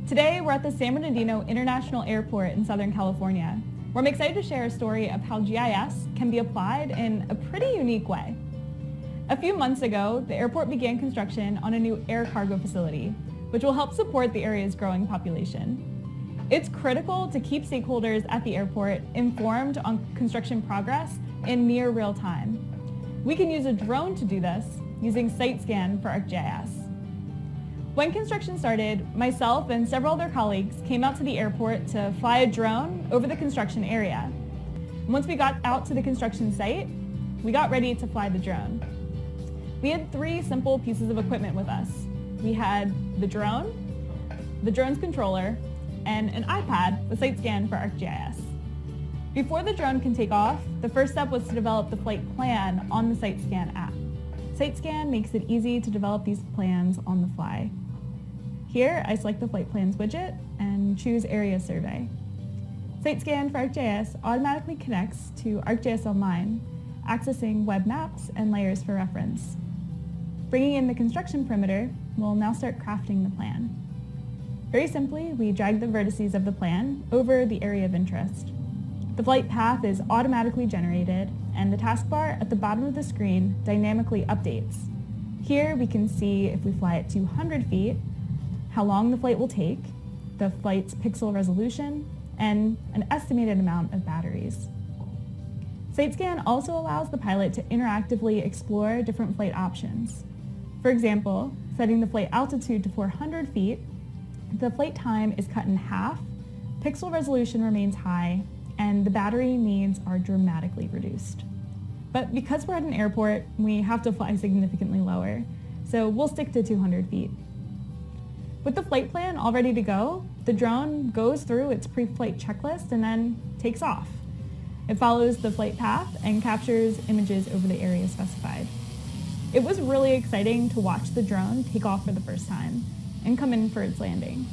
Today, we're at the San Bernardino International Airport in Southern California, where I'm excited to share a story of how GIS can be applied in a pretty unique way. A few months ago, the airport began construction on a new air cargo facility, which will help support the area's growing population. It's critical to keep stakeholders at the airport informed on construction progress in near real time. We can use a drone to do this using SiteScan for ArcGIS. When construction started, myself and several other colleagues came out to the airport to fly a drone over the construction area. Once we got out to the construction site, we got ready to fly the drone. We had three simple pieces of equipment with us. We had the drone's controller, and an iPad with SiteScan for ArcGIS. Before the drone can take off, the first step was to develop the flight plan on the SiteScan app. SiteScan makes it easy to develop these plans on the fly. Here, I select the Flight Plans widget and choose Area Survey. SiteScan for ArcGIS automatically connects to ArcGIS Online, accessing web maps and layers for reference. Bringing in the construction perimeter, we'll now start crafting the plan. Very simply, we drag the vertices of the plan over the area of interest. The flight path is automatically generated, and the taskbar at the bottom of the screen dynamically updates. Here we can see if we fly at 200 feet, how long the flight will take, the flight's pixel resolution, and an estimated amount of batteries. SiteScan also allows the pilot to interactively explore different flight options. For example, setting the flight altitude to 400 feet, the flight time is cut in half, pixel resolution remains high, and the battery needs are dramatically reduced. But because we're at an airport, we have to fly significantly lower, so we'll stick to 200 feet. With the flight plan all ready to go, the drone goes through its pre-flight checklist and then takes off. It follows the flight path and captures images over the area specified. It was really exciting to watch the drone take off for the first time and come in for its landing.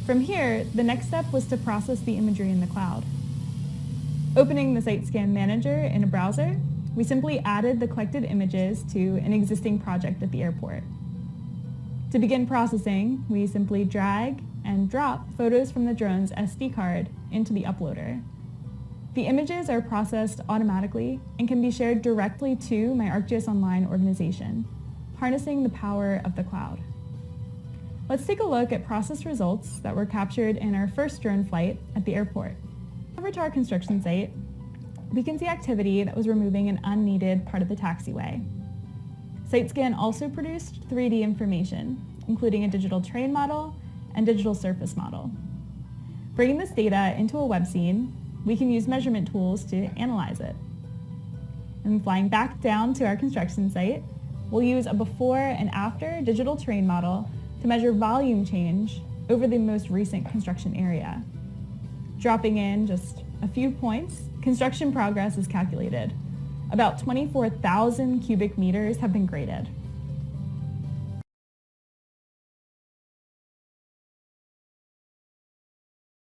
From here, the next step was to process the imagery in the cloud. Opening the SiteScan Manager in a browser, we simply added the collected images to an existing project at the airport. To begin processing, we simply drag and drop photos from the drone's SD card into the uploader. The images are processed automatically and can be shared directly to my ArcGIS Online organization, harnessing the power of the cloud. Let's take a look at process results that were captured in our first drone flight at the airport. Over to our construction site, we can see activity that was removing an unneeded part of the taxiway. SiteScan also produced 3D information, including a digital terrain model and digital surface model. Bringing this data into a web scene, we can use measurement tools to analyze it. And flying back down to our construction site, we'll use a before and after digital terrain model to measure volume change over the most recent construction area. Dropping in just a few points, construction progress is calculated. About 24,000 cubic meters have been graded.